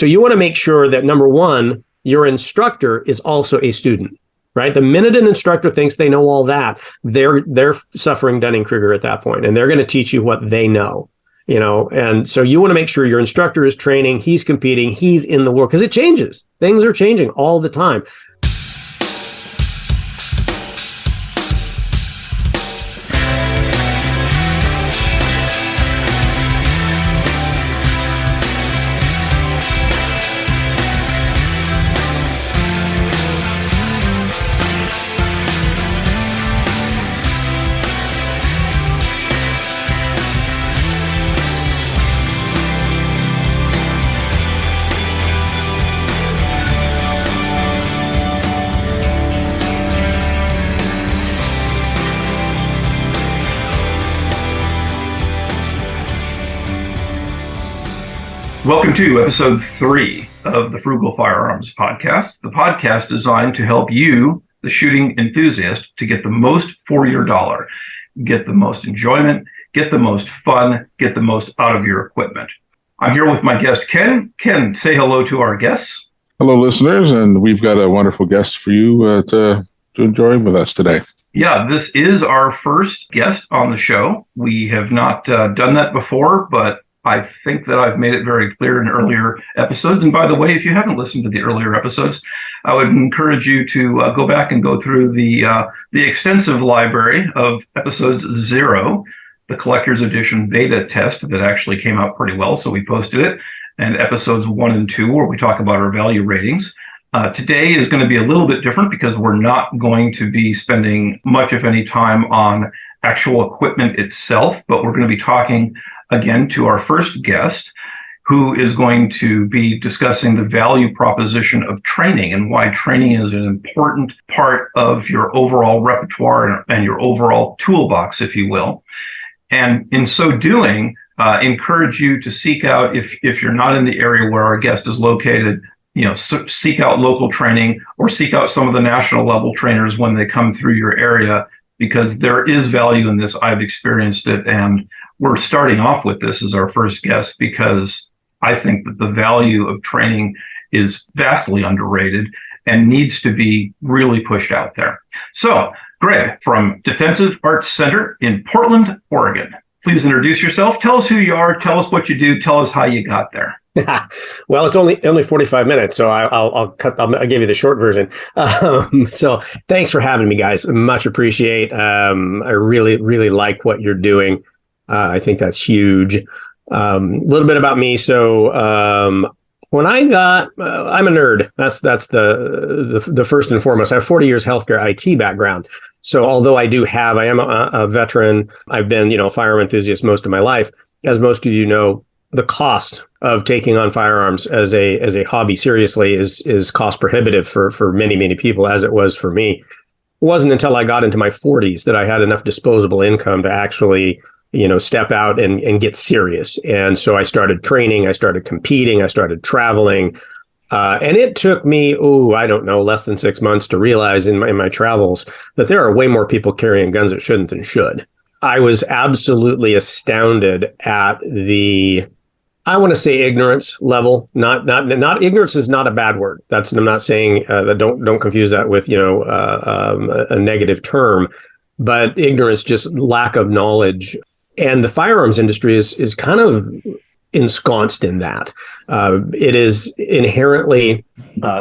So you want to make sure that, number one, your instructor is also a student, right? The minute an instructor thinks they know all that, they're suffering Dunning-Kruger at that point, and they're going to teach you what they know, and so you want to make sure your instructor is training, he's competing, he's in the world, because it changes. Things are changing all the time. Welcome to episode 3 of the Frugal Firearms Podcast, the podcast designed to help you, the shooting enthusiast, to get the most for your dollar, get the most enjoyment, get the most fun, get the most out of your equipment. I'm here with my guest, Ken. Ken, say hello to our guests. Hello, listeners, and we've got a wonderful guest for you to enjoy with us today. Yeah, this is our first guest on the show. We have not done that before, but I think that I've made it very clear in earlier episodes. And by the way, if you haven't listened to the earlier episodes, I would encourage you to go back and go through the extensive library of episodes 0, the collector's edition beta test that actually came out pretty well, so we posted it, and episodes 1 and 2, where we talk about our value ratings. Today is going to be a little bit different because we're not going to be spending much, if any, time on actual equipment itself, but we're going to be talking again to our first guest, who is going to be discussing the value proposition of training and why training is an important part of your overall repertoire and your overall toolbox, if you will. And in so doing, encourage you to seek out, if you're not in the area where our guest is located, seek out local training or seek out some of the national level trainers when they come through your area, because there is value in this. I've experienced it, and we're starting off with this as our first guest because I think that the value of training is vastly underrated and needs to be really pushed out there. So, Greg from Defensive Arts Center in Portland, Oregon, please introduce yourself. Tell us who you are. Tell us what you do. Tell us how you got there. Well, it's only 45 minutes, so I'll give you the short version. So thanks for having me, guys. Much appreciate. I really, really like what you're doing. I think that's huge. A little bit about me. So when I'm a nerd. That's the first and foremost. I have 40 years healthcare IT background. So although I am a veteran, I've been a firearm enthusiast most of my life. As most of you know, the cost of taking on firearms as a hobby seriously is cost prohibitive for many, many people, as it was for me. It wasn't until I got into my 40s that I had enough disposable income to actually step out and get serious. And so I started training, I started competing, I started traveling. And it took me, less than 6 months to realize in my travels that there are way more people carrying guns that shouldn't than should. I was absolutely astounded at the, I want to say, ignorance level. Not ignorance is not a bad word. I'm not saying that. Don't confuse that with a negative term, but ignorance, just lack of knowledge. And the firearms industry is kind of ensconced in that. It is inherently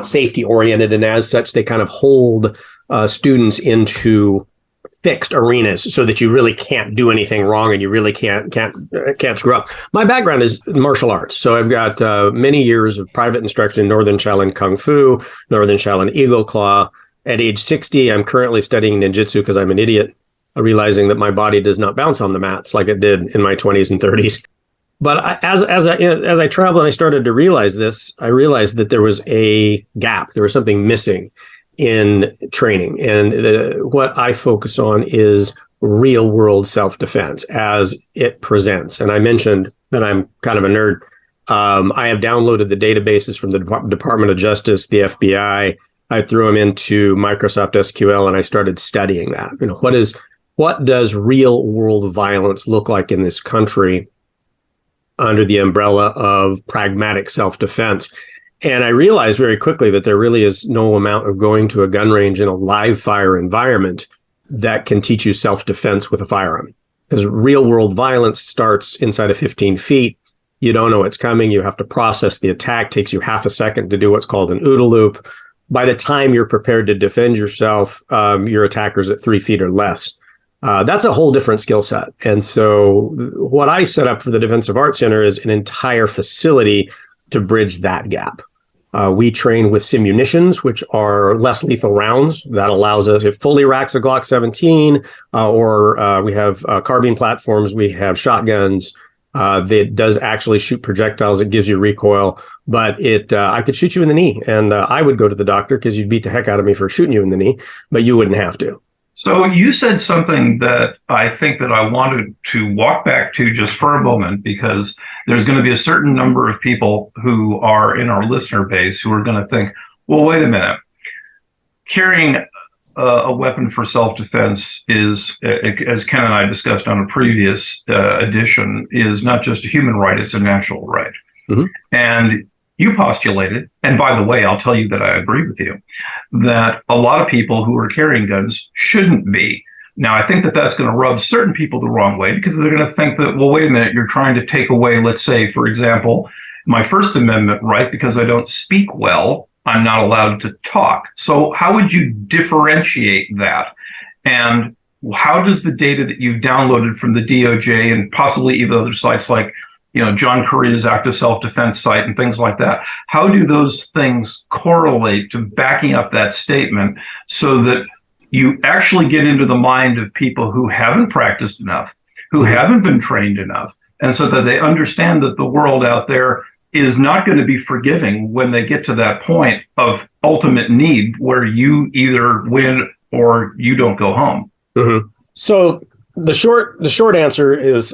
safety oriented, and as such, they kind of hold students into fixed arenas so that you really can't do anything wrong and you really can't screw up. My background is martial arts, so I've got many years of private instruction in Northern Shaolin Kung Fu, Northern Shaolin Eagle Claw. At age 60, I'm currently studying ninjutsu because I'm an idiot, realizing that my body does not bounce on the mats like it did in my 20s and 30s. But as I traveled and I started to realize this, I realized that there was a gap. There was something missing in training. And what I focus on is real world self-defense as it presents. And I mentioned that I'm kind of a nerd. I have downloaded the databases from the Department of Justice, the FBI. I threw them into Microsoft SQL and I started studying that. What does real world violence look like in this country? under the umbrella of pragmatic self-defense. And I realized very quickly that there really is no amount of going to a gun range in a live fire environment that can teach you self-defense with a firearm. Because real world violence starts inside of 15 feet. You don't know it's coming. You have to process the attack. Takes you half a second to do what's called an OODA loop. By the time you're prepared to defend yourself, your attacker's at 3 feet or less. That's a whole different skill set. And so what I set up for the Defensive Arts Center is an entire facility to bridge that gap. We train with simunitions, which are less lethal rounds. That allows us, it fully racks a Glock 17, or we have carbine platforms, we have shotguns. That does actually shoot projectiles. It gives you recoil, but I could shoot you in the knee, and I would go to the doctor because you'd beat the heck out of me for shooting you in the knee, but you wouldn't have to. So you said something that I think that I wanted to walk back to just for a moment, because there's going to be a certain number of people who are in our listener base who are going to think, well, wait a minute. Carrying a weapon for self-defense is, as Ken and I discussed on a previous edition, is not just a human right, it's a natural right. Mm-hmm. And you postulated, and by the way, I'll tell you that I agree with you, that a lot of people who are carrying guns shouldn't be. Now, I think that that's going to rub certain people the wrong way, because they're going to think that, well, wait a minute, you're trying to take away, let's say, for example, my First Amendment right, because I don't speak well, I'm not allowed to talk. So how would you differentiate that? And how does the data that you've downloaded from the DOJ and possibly even other sites like, John Korea's active self-defense site and things like that, how do those things correlate to backing up that statement so that you actually get into the mind of people who haven't practiced enough, who haven't been trained enough, and so that they understand that the world out there is not going to be forgiving when they get to that point of ultimate need where you either win or you don't go home? Mm-hmm. So the short answer is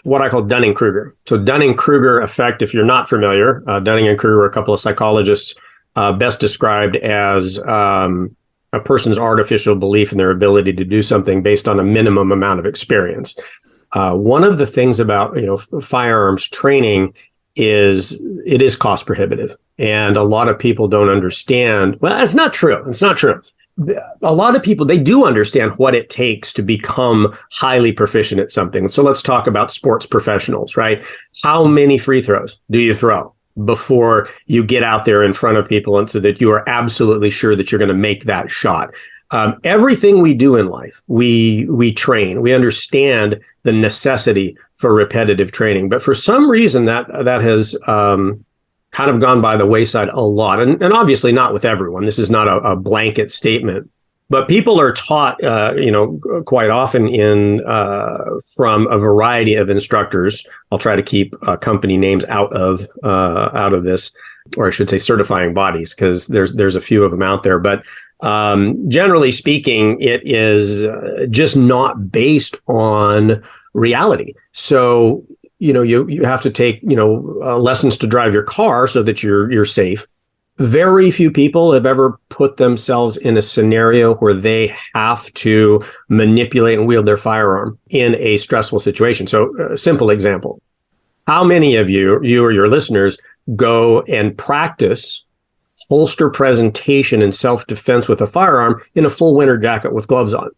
what I call Dunning-Kruger. So Dunning-Kruger effect, if you're not familiar, Dunning and Kruger are a couple of psychologists best described as a person's artificial belief in their ability to do something based on a minimum amount of experience. One of the things about firearms training is it is cost prohibitive, and a lot of people don't understand. Well, it's not true. It's not true. A lot of people, they do understand what it takes to become highly proficient at something. So let's talk about sports professionals, right? How many free throws do you throw before you get out there in front of people, and so that you are absolutely sure that you're going to make that shot? Everything we do in life, we train. We understand the necessity for repetitive training, but for some reason that has kind of gone by the wayside a lot, and obviously not with everyone. This is not a blanket statement, but people are taught, quite often from a variety of instructors. I'll try to keep company names out of this, or I should say certifying bodies, because there's a few of them out there, but generally speaking, it is just not based on reality. So, you have to take, lessons to drive your car so that you're safe. Very few people have ever put themselves in a scenario where they have to manipulate and wield their firearm in a stressful situation. So, a simple example. How many of you or your listeners, go and practice holster presentation and self-defense with a firearm in a full winter jacket with gloves on?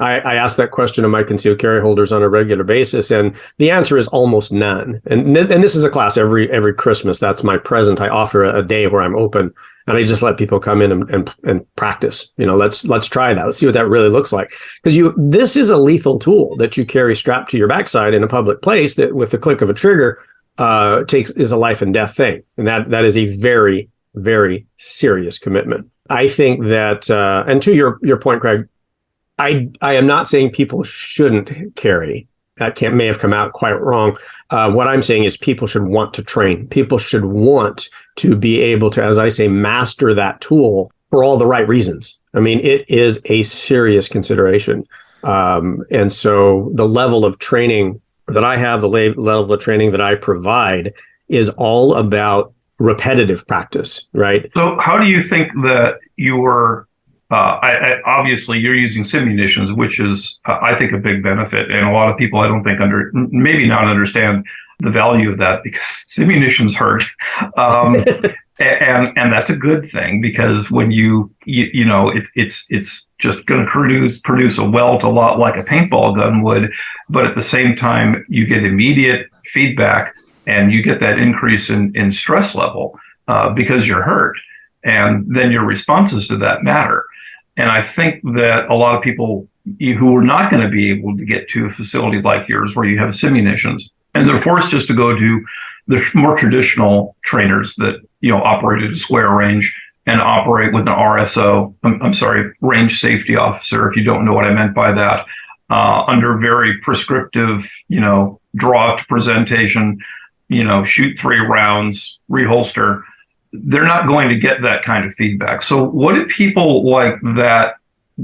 I ask that question of my concealed carry holders on a regular basis, and the answer is almost none. And this is a class every Christmas. That's my present. I offer a day where I'm open, and I just let people come in and practice. Let's try that. Let's see what that really looks like. Because this is a lethal tool that you carry strapped to your backside in a public place that, with the click of a trigger, is a life and death thing, and that is a very, very serious commitment. I think that, and to your point, Craig, I am not saying people shouldn't carry. That may have come out quite wrong. What I'm saying is people should want to train. People should want to be able to, as I say, master that tool for all the right reasons. I mean, it is a serious consideration. And so the level of training that I have, the level of training that I provide, is all about repetitive practice, right? So how do you think that your Obviously you're using simunitions, which is, I think, a big benefit. And a lot of people, I don't think maybe not understand the value of that, because simunitions hurt. And that's a good thing, because when it's just going to produce a welt a lot like a paintball gun would, but at the same time you get immediate feedback and you get that increase in stress level because you're hurt, and then your responses to that matter. And I think that a lot of people who are not going to be able to get to a facility like yours where you have simunitions, and they're forced just to go to the more traditional trainers that operate at a square range and operate with an RSO. I'm sorry, range safety officer, if you don't know what I meant by that, under very prescriptive, draw to presentation, shoot 3 rounds, reholster. They're not going to get that kind of feedback. So what do people like that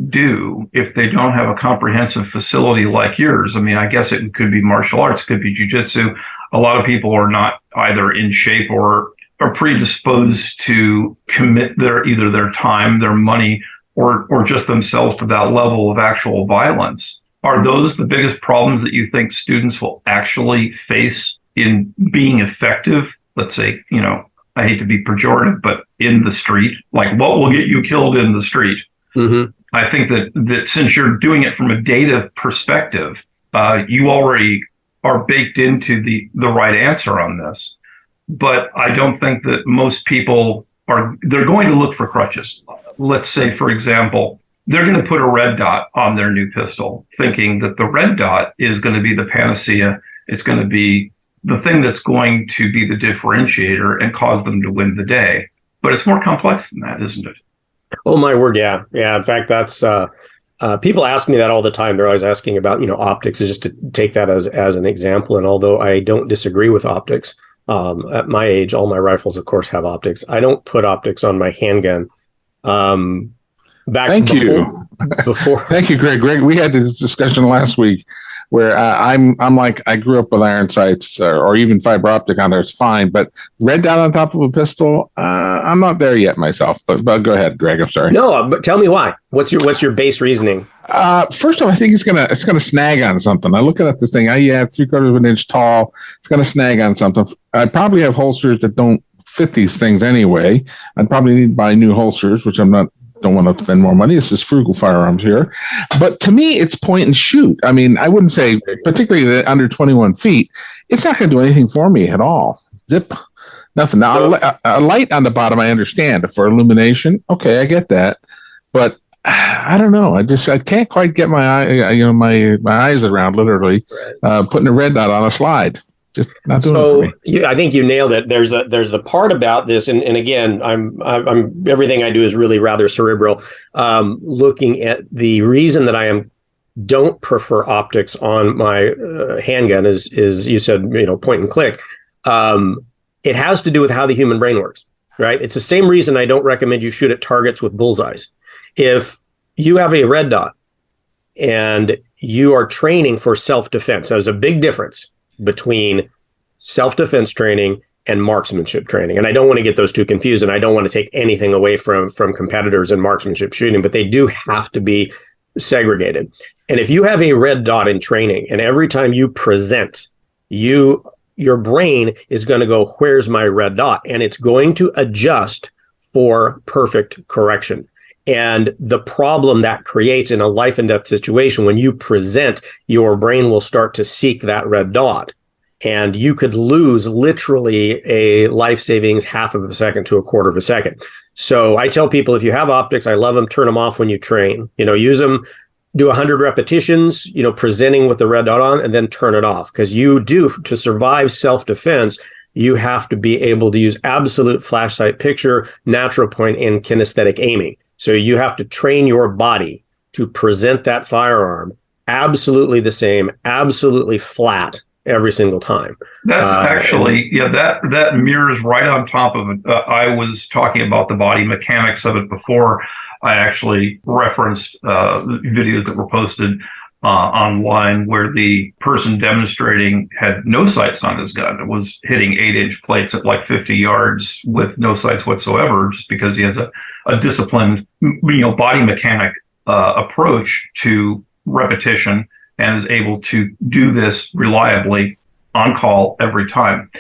do if they don't have a comprehensive facility like yours? I mean, I guess it could be martial arts, could be jujitsu. A lot of people are not either in shape or are predisposed to commit either their time, their money, or just themselves to that level of actual violence. Are those the biggest problems that you think students will actually face in being effective? Let's say, I hate to be pejorative, but in the street, like what will get you killed in the street? Mm-hmm. I think that since you're doing it from a data perspective, you already are baked into the right answer on this. But I don't think that most people they're going to look for crutches. Let's say, for example, they're going to put a red dot on their new pistol, thinking that the red dot is going to be the panacea. It's going to be the thing that's going to be the differentiator and cause them to win the day. But it's more complex than that, isn't it? Oh, my word. Yeah. Yeah. In fact, that's people ask me that all the time. They're always asking about, optics, is just to take that as an example. And although I don't disagree with optics, at my age, all my rifles, of course, have optics. I don't put optics on my handgun. Thank you, Greg. Greg, we had this discussion last week where I'm like, I grew up with iron sights or even fiber optic on there. It's fine, but red dot on top of a pistol, I'm not there yet myself. But go ahead, Greg. I'm sorry. No, but tell me why. What's your base reasoning? First off, I think it's gonna snag on something. I look at this thing. 3/4 of an inch tall. It's gonna snag on something. I probably have holsters that don't fit these things anyway. I'd probably need to buy new holsters, which don't want to spend more money. It's just frugal firearms here. But to me, it's point and shoot. I mean, I wouldn't say, particularly under 21 feet, it's not going to do anything for me at all. Zip, nothing. Now, a light on the bottom, I understand. For illumination, okay, I get that. But I don't know. I can't quite get my eyes around literally putting a red dot on a slide. Just not doing it for me. I think you nailed it. There's the part about this, and again, I'm everything I do is really rather cerebral. Looking at the reason that I don't prefer optics on my handgun is you said, point and click. It has to do with how the human brain works, right? It's the same reason I don't recommend you shoot at targets with bullseyes. If you have a red dot and you are training for self-defense, there's a big difference between self-defense training and marksmanship training. And I don't want to get those two confused, and I don't want to take anything away from competitors in marksmanship shooting, but they do have to be segregated. And if you have a red dot in training, and every time you present, your brain is going to go, where's my red dot? And it's going to adjust for perfect correction. And the problem that creates in a life and death situation, when you present, your brain will start to seek that red dot. And you could lose literally a life savings half of a second to a quarter of a second. So I tell people, if you have optics, I love them, turn them off when you train. Use them, do 100 repetitions, presenting with the red dot on, and then turn it off. Because to survive self-defense, you have to be able to use absolute flash sight picture, natural point, and kinesthetic aiming. So you have to train your body to present that firearm absolutely the same, absolutely flat every single time. That's actually, that mirrors right on top of it. I was talking about the body mechanics of it before. I actually referenced videos that were posted online where the person demonstrating had no sights on his gun. It was hitting 8-inch plates at like 50 yards with no sights whatsoever, just because he has a a disciplined, body mechanic approach to repetition and is able to do this reliably on call every time.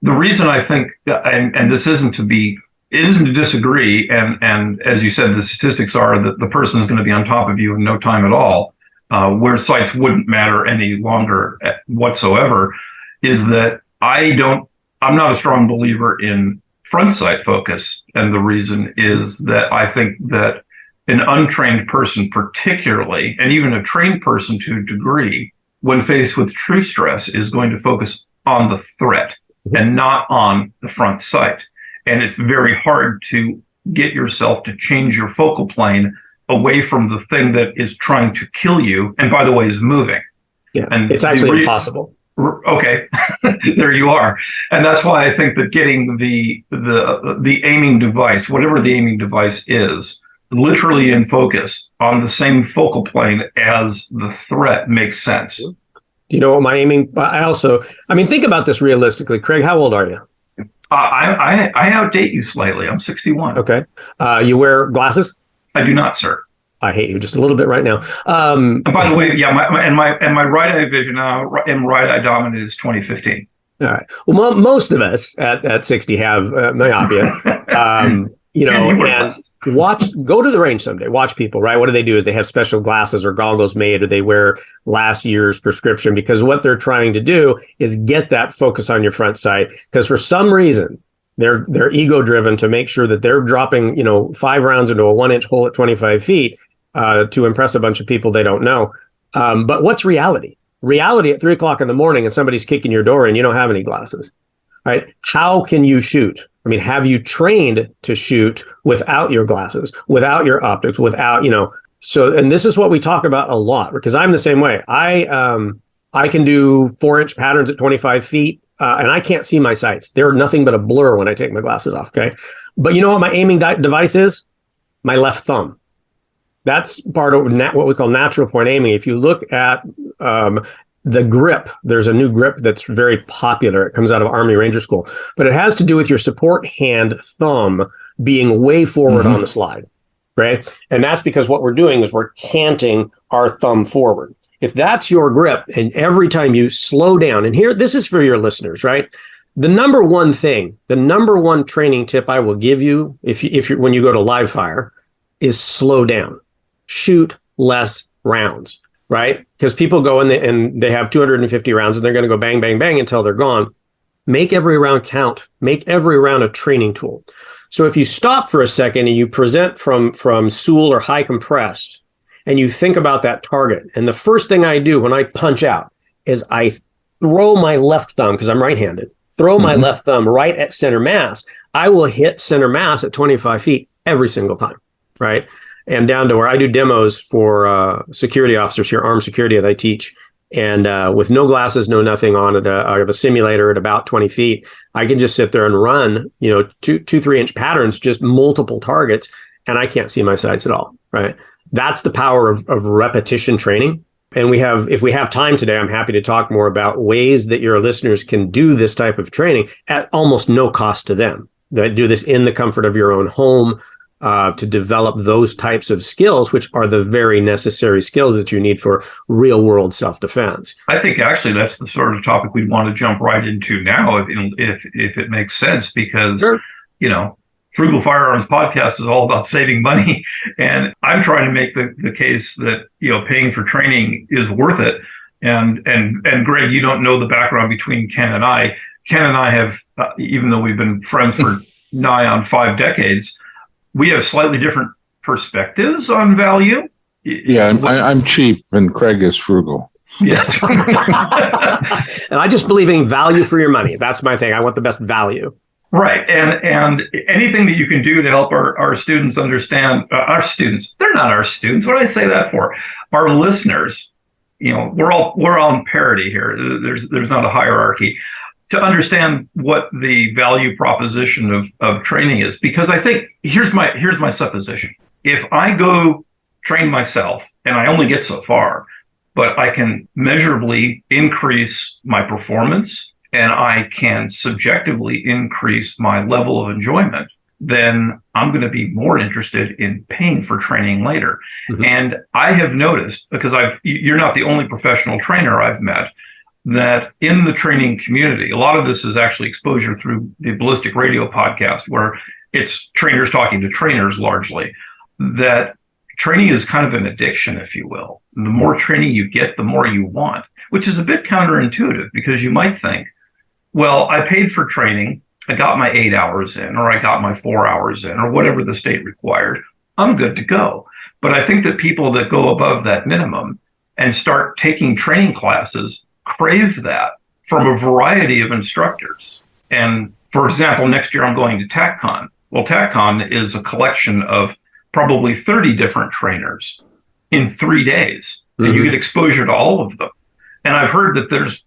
The reason I think, and this isn't to disagree, and as you said, the statistics are that the person is going to be on top of you in no time at all, where sites wouldn't matter any longer whatsoever, is that I'm not a strong believer in front sight focus. And the reason is that I think that an untrained person particularly, and even a trained person to a degree, when faced with true stress, is going to focus on the threat and not on the front sight. And it's very hard to get yourself to change your focal plane away from the thing that is trying to kill you, and by the way, is moving. Yeah, and it's actually impossible. Okay, there you are. And that's why I think that getting the aiming device, whatever the aiming device is, literally in focus on the same focal plane as the threat makes sense. You know what my aiming, think about this realistically. Craig, how old are you? I outdate you slightly. I'm 61. Okay. You wear glasses? I do not, sir. I hate you just a little bit right now. And by the way, yeah, my right eye vision now, and right eye dominant is 2015. All right. Well, most of us at 60 have myopia. And go to the range someday. Watch people, right? What do? Is they have special glasses or goggles made, or they wear last year's prescription, because what they're trying to do is get that focus on your front sight. Because for some reason, they're ego driven to make sure that they're dropping, 5 rounds into a 1-inch hole at 25 feet to impress a bunch of people they don't know. But what's reality? Reality at 3 o'clock in the morning and somebody's kicking your door and you don't have any glasses, right? How can you shoot? Have you trained to shoot without your glasses, without your optics, without, and this is what we talk about a lot, because I'm the same way. I can do 4-inch patterns at 25 feet and I can't see my sights. They're nothing but a blur when I take my glasses off. Okay. But you know what my aiming device is? My left thumb. That's part of what we call natural point aiming. If you look at the grip, there's a new grip that's very popular. It comes out of Army Ranger School, but it has to do with your support hand thumb being way forward on the slide, right? And that's because what we're doing is we're canting our thumb forward. If that's your grip, and every time you slow down, and here, this is for your listeners, right? The number one training tip I will give you when you go to live fire is slow down. Shoot less rounds, right? Because people go and they have 250 rounds and they're going to go bang, bang, bang until they're gone. Make every round count. Make every round a training tool. So if you stop for a second and you present from Sool or high compressed, and you think about that target, and the first thing I do when I punch out is I throw my left thumb, because I'm right-handed, my left thumb right at center mass. I will hit center mass at 25 feet every single time, right? And down to where I do demos for security officers here, armed security that I teach. And with no glasses, no nothing on it, I have a simulator at about 20 feet. I can just sit there and run, 2-3-inch patterns, just multiple targets, and I can't see my sights at all, right? That's the power of repetition training. And if we have time today, I'm happy to talk more about ways that your listeners can do this type of training at almost no cost to them. They do this in the comfort of your own home, to develop those types of skills, which are the very necessary skills that you need for real world self-defense. I think actually that's the sort of topic we'd want to jump right into now, if it makes sense, because, sure. Frugal Firearms Podcast is all about saving money. And I'm trying to make the case that, paying for training is worth it. And Greg, you don't know the background between Ken and I. Ken and I have, even though we've been friends for nigh on 5 decades, we have slightly different perspectives on value. Yeah, I'm cheap and Craig is frugal. Yes. And I just believe in value for your money. That's my thing. I want the best value. Right. And anything that you can do to help our students understand, our students, they're not our students. What do I say that for? Our listeners, we're all in parity here. There's not a hierarchy. To understand what the value proposition of training is, because I think here's my supposition. If I go train myself and I only get so far, but I can measurably increase my performance and I can subjectively increase my level of enjoyment, then I'm going to be more interested in paying for training later. Mm-hmm. And I have noticed, because you're not the only professional trainer I've met, that in the training community, a lot of this is actually exposure through the Ballistic Radio podcast, where it's trainers talking to trainers largely, that training is kind of an addiction, if you will. And the more training you get, the more you want, which is a bit counterintuitive, because you might think, well, I paid for training, I got my 8 hours in, or I got my 4 hours in, or whatever the state required, I'm good to go. But I think that people that go above that minimum and start taking training classes crave that from a variety of instructors. And for example, next year I'm going to TACCon. Well, TACCon is a collection of probably 30 different trainers in 3 days, and you get exposure to all of them. And I've heard that there's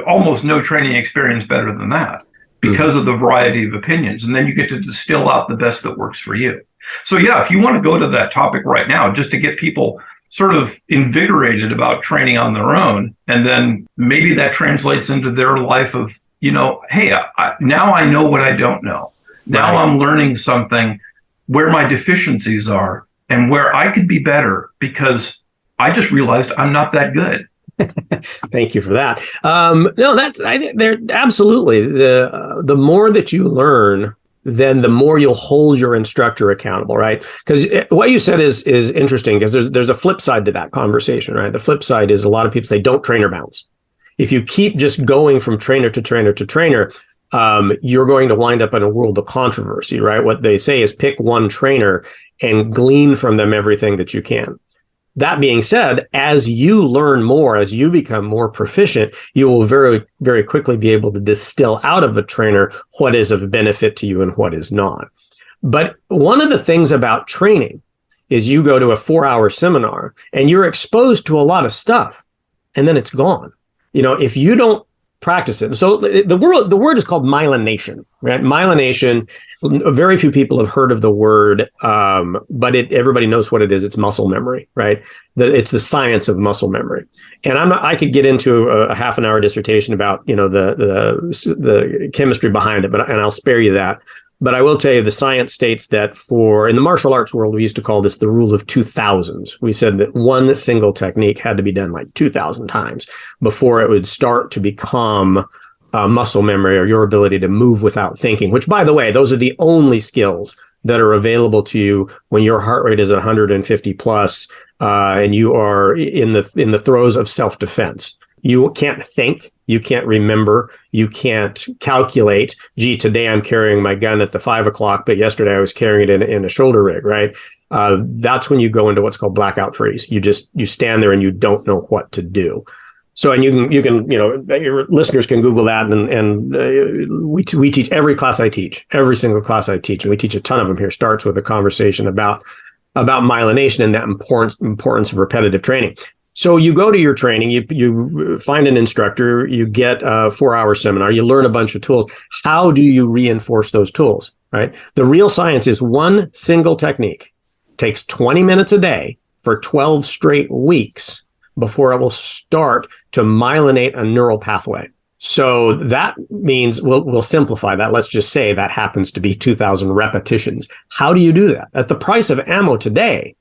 almost no training experience better than that, because of the variety of opinions. And then you get to distill out the best that works for you. So yeah, if you want to go to that topic right now, just to get people sort of invigorated about training on their own, and then maybe that translates into their life of, hey, now I know what I don't know. Now I'm learning something where my deficiencies are and where I could be better, because I just realized I'm not that good. Thank you for that. I think they're absolutely the more that you learn, then the more you'll hold your instructor accountable, right? Because what you said is interesting, because there's a flip side to that conversation, right? The flip side is a lot of people say don't trainer bounce. If you keep just going from trainer to trainer to trainer, you're going to wind up in a world of controversy, right? What they say is pick one trainer and glean from them everything that you can. That being said, as you learn more, as you become more proficient, you will very, very quickly be able to distill out of a trainer what is of benefit to you and what is not. But one of the things about training is you go to a 4-hour seminar and you're exposed to a lot of stuff, and then it's gone. If you don't practice it. So the word is called myelination, right? Myelination. Very few people have heard of the word, but everybody knows what it is. It's muscle memory, right? It's the science of muscle memory. And I could get into a half an hour dissertation about, the chemistry behind it, and I'll spare you that. But I will tell you, the science states that in the martial arts world, we used to call this the rule of 2000s. We said that one single technique had to be done like 2,000 times before it would start to become muscle memory, or your ability to move without thinking, which, by the way, those are the only skills that are available to you when your heart rate is 150 plus, and you are in the throes of self-defense. You can't think, you can't remember, you can't calculate, gee, today I'm carrying my gun at the 5 o'clock, but yesterday I was carrying it in a shoulder rig, right? That's when you go into what's called blackout freeze. You stand there and you don't know what to do. So, and you can, your listeners can Google that, and we teach every class I teach, every single class I teach, and we teach a ton of them here, starts with a conversation about myelination and that importance of repetitive training. So you go to your training, you find an instructor, you get a 4-hour seminar, you learn a bunch of tools. How do you reinforce those tools, right? The real science is one single technique. It takes 20 minutes a day for 12 straight weeks before it will start to myelinate a neural pathway. So that means we'll simplify that. Let's just say that happens to be 2,000 repetitions. How do you do that? At the price of ammo today,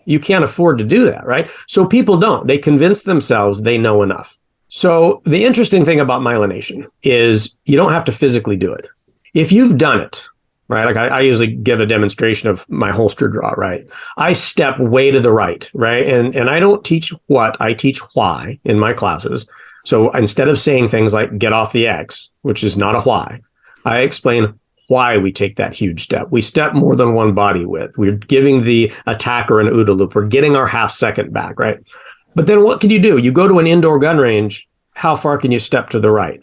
you can't afford to do that, right? So people don't. They convince themselves they know enough. So the interesting thing about myelination is you don't have to physically do it. If you've done it, right? Like I usually give a demonstration of my holster draw, right? I step way to the right, right? And I don't teach what, I teach why in my classes. So instead of saying things like get off the X, which is not a why, I explain why we take that huge step. We step more than one body width. We're giving the attacker an OODA loop. We're getting our half second back, right? But then what can you do? You go to an indoor gun range. How far can you step to the right?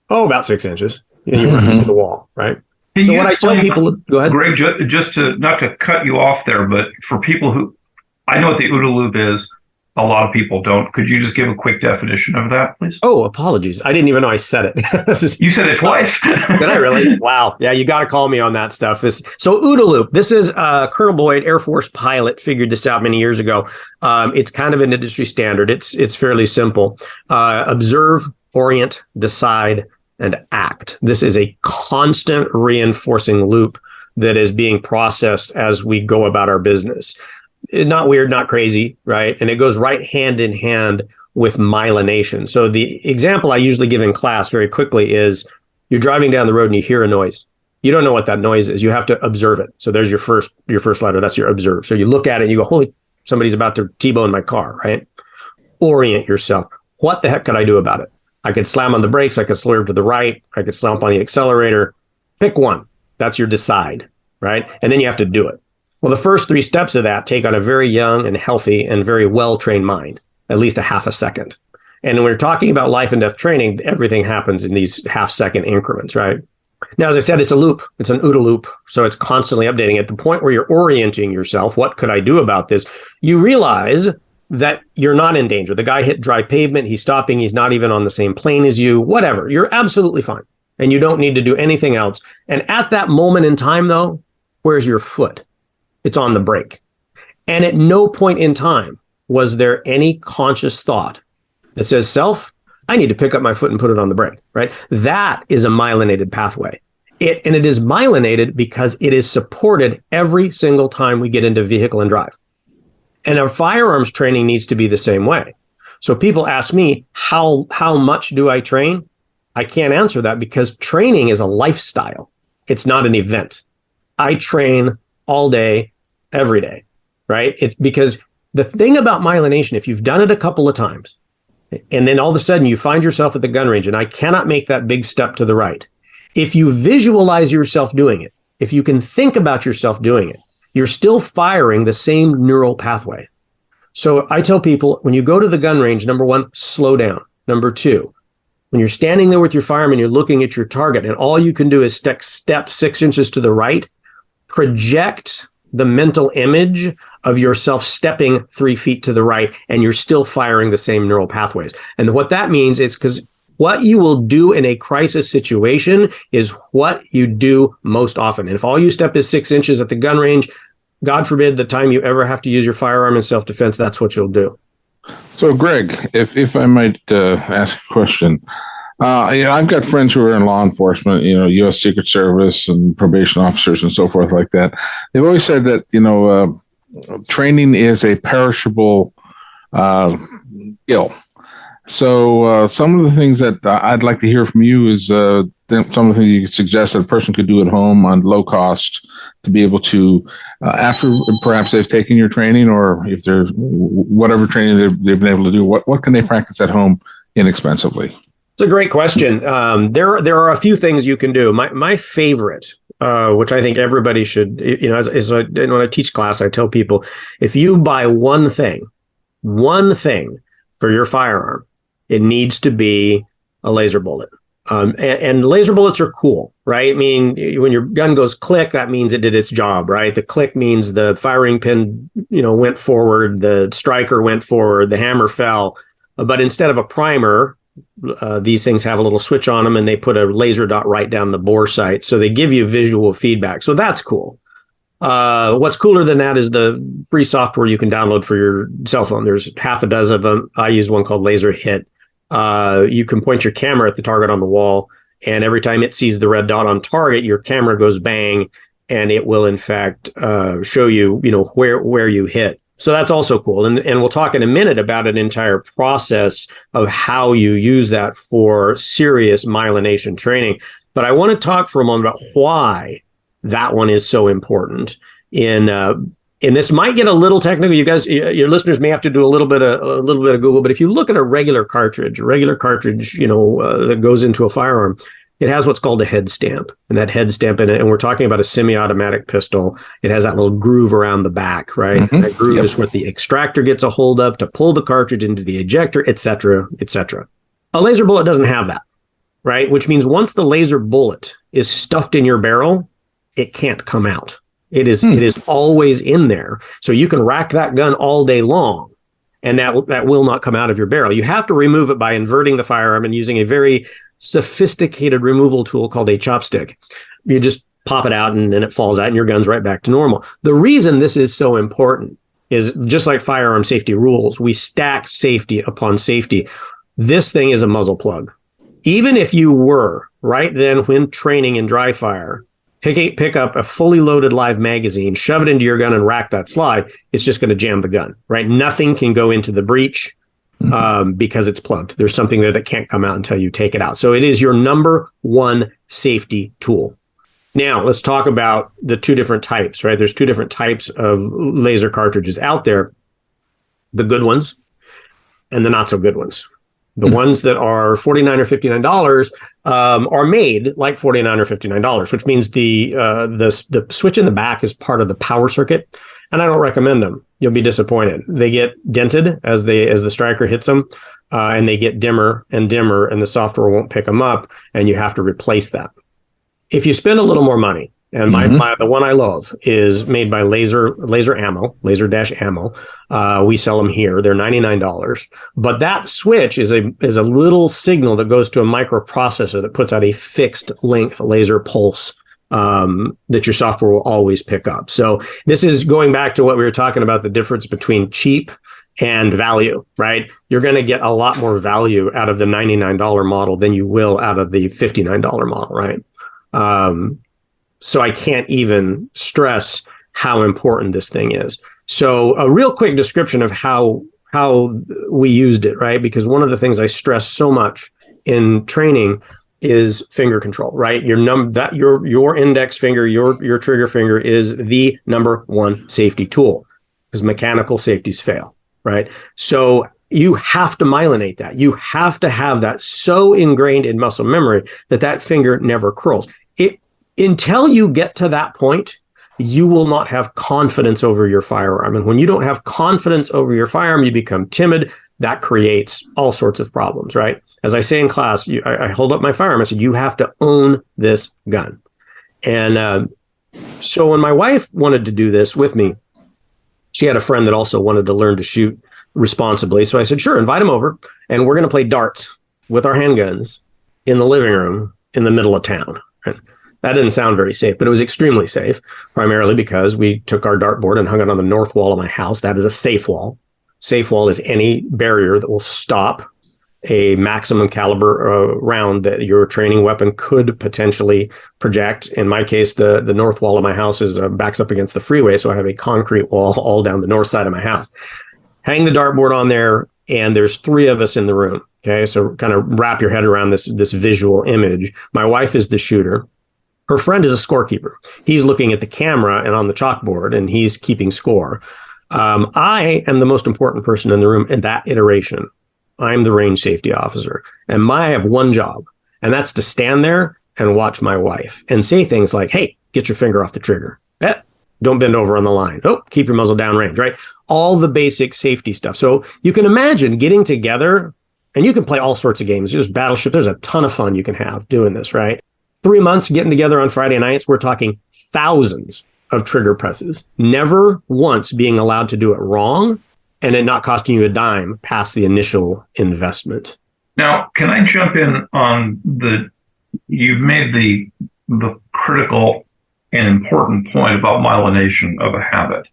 Oh, about 6 inches. And you run into the wall, right? So what I tell people, go ahead. Greg, just to not to cut you off there, but for people who, I know what the OODA loop is, a lot of people don't. Could you just give a quick definition of that, please? Oh, apologies. I didn't even know I said it. You said it twice. Did I really? Wow. Yeah, you got to call me on that stuff. So OODA loop, this is Colonel Boyd, Air Force pilot, figured this out many years ago. It's kind of an industry standard. It's fairly simple. Observe, orient, decide, and act. This is a constant reinforcing loop that is being processed as we go about our business. Not weird, not crazy, right? And it goes right hand in hand with myelination. So the example I usually give in class very quickly is you're driving down the road and you hear a noise. You don't know what that noise is. You have to observe it. So there's your first letter. That's your observe. So you look at it and you go, holy, somebody's about to T-bone my car, right? Orient yourself. What the heck could I do about it? I could slam on the brakes. I could swerve to the right. I could stomp on the accelerator. Pick one. That's your decide, right? And then you have to do it. Well, the first 3 steps of that take on a very young and healthy and very well-trained mind, at least a half a second. And when we're talking about life and death training, everything happens in these half-second increments, right? Now, as I said, it's a loop. It's an OODA loop. So it's constantly updating. At the point where you're orienting yourself, what could I do about this? You realize that you're not in danger. The guy hit dry pavement. He's stopping. He's not even on the same plane as you, whatever. You're absolutely fine. And you don't need to do anything else. And at that moment in time, though, where's your foot? It's on the brake. And at no point in time was there any conscious thought that says, self, I need to pick up my foot and put it on the brake, right? That is a myelinated pathway. And it is myelinated because it is supported every single time we get into vehicle and drive. And our firearms training needs to be the same way. So people ask me, how much do I train? I can't answer that because training is a lifestyle. It's not an event. I train all day, every day, right? It's because the thing about myelination, if you've done it a couple of times, and then all of a sudden you find yourself at the gun range and I cannot make that big step to the right. If you visualize yourself doing it, if you can think about yourself doing it, you're still firing the same neural pathway. So I tell people, when you go to the gun range, number 1, slow down. Number 2, when you're standing there with your firearm, you're looking at your target and all you can do is step 6 inches to the right, project the mental image of yourself stepping 3 feet to the right, and you're still firing the same neural pathways. And what that means is because what you will do in a crisis situation is what you do most often. And if all you step is 6 inches at the gun range, God forbid the time you ever have to use your firearm in self-defense, that's what you'll do. So, Greg, if I might ask a question. I've got friends who are in law enforcement, U.S. Secret Service and probation officers and so forth like that. They've always said that, training is a perishable skill. So some of the things that I'd like to hear from you is some of the things you could suggest that a person could do at home on low cost to be able to, after perhaps they've taken your training or if there's whatever training they've been able to do, what can they practice at home inexpensively? It's a great question. There are a few things you can do. My favorite, which I think everybody should, when I teach class, I tell people, if you buy one thing for your firearm, it needs to be a laser bullet. And laser bullets are cool, right? I mean, when your gun goes click, that means it did its job, right? The click means the firing pin, went forward, the striker went forward, the hammer fell. But instead of a primer, these things have a little switch on them and they put a laser dot right down the bore sight. So they give you visual feedback. So that's cool. What's cooler than that is the free software you can download for your cell phone. There's half a dozen of them. I use one called Laser Hit. You can point your camera at the target on the wall, and every time it sees the red dot on target, your camera goes bang, and it will in fact show you, where you hit. So that's also cool. And we'll talk in a minute about an entire process of how you use that for serious myelination training. But I want to talk for a moment about why that one is so important. And this might get a little technical. You guys, your listeners may have to do a little bit of Google. But if you look at a regular cartridge, that goes into a firearm, it has what's called a head stamp, and that head stamp in it, and we're talking about a semi-automatic pistol. It has that little groove around the back, right? Mm-hmm. And that groove is what the extractor gets a hold of to pull the cartridge into the ejector, et cetera, et cetera. A laser bullet doesn't have that, right? Which means once the laser bullet is stuffed in your barrel, it can't come out. It is always in there. So you can rack that gun all day long, and that will not come out of your barrel. You have to remove it by inverting the firearm and using a very sophisticated removal tool called a chopstick. You just pop it out and then it falls out and your gun's right back to normal. The reason this is so important is just like firearm safety rules, we stack safety upon safety. This thing is a muzzle plug. Even if you were right then when training in dry fire, pick up a fully loaded live magazine, shove it into your gun and rack that slide, it's just going to jam the gun, right? Nothing can go into the breech because it's plugged. There's something there that can't come out until you take it out. So it is your number one safety tool. Now, let's talk about the two different types, right? There's two different types of laser cartridges out there, the good ones and the not so good ones. The ones that are $49 or $59 are made like $49 or $59, which means the switch in the back is part of the power circuit, and I don't recommend them. You'll be disappointed. They get dented as the striker hits them, and they get dimmer and dimmer, and the software won't pick them up, and you have to replace that. If you spend a little more money, and the one I love is made by Laser Dash Ammo. We sell them here. They're $99. But that switch is a little signal that goes to a microprocessor that puts out a fixed length laser pulse that your software will always pick up. So this is going back to what we were talking about, the difference between cheap and value, right? You're going to get a lot more value out of the $99 model than you will out of the $59 model, right? So I can't even stress how important this thing is. So a real quick description of how we used it, right? Because one of the things I stress so much in training is finger control, right? Your index finger, your trigger finger is the number one safety tool because mechanical safeties fail, right? So you have to myelinate that. You have to have that so ingrained in muscle memory that finger never curls. Until you get to that point, you will not have confidence over your firearm. And when you don't have confidence over your firearm, you become timid. That creates all sorts of problems, right? As I say in class, I hold up my firearm. I said, you have to own this gun. And so when my wife wanted to do this with me, she had a friend that also wanted to learn to shoot responsibly. So I said, sure, invite him over. And we're going to play darts with our handguns in the living room in the middle of town. Right? That didn't sound very safe, but it was extremely safe, primarily because we took our dartboard and hung it on the north wall of my house. That is a safe wall. Safe wall is any barrier that will stop a maximum caliber round that your training weapon could potentially project. In my case, the north wall of my house is backs up against the freeway, so I have a concrete wall all down the north side of my house. Hang the dartboard on there, and there's three of us in the room. Okay, so kind of wrap your head around this visual image. My wife is the shooter. Her friend is a scorekeeper. He's looking at the camera and on the chalkboard, and he's keeping score. I am the most important person in the room in that iteration. I'm the range safety officer, and I have one job, and that's to stand there and watch my wife and say things like, hey, get your finger off the trigger. Don't bend over on the line. Oh, keep your muzzle down range, right? All the basic safety stuff. So you can imagine getting together, and you can play all sorts of games. There's Battleship. There's a ton of fun you can have doing this, right? 3 months getting together on Friday nights, we're talking thousands of trigger presses, never once being allowed to do it wrong and it not costing you a dime past the initial investment. Now, can I jump in on you've made the critical and important point about myelination of a habit,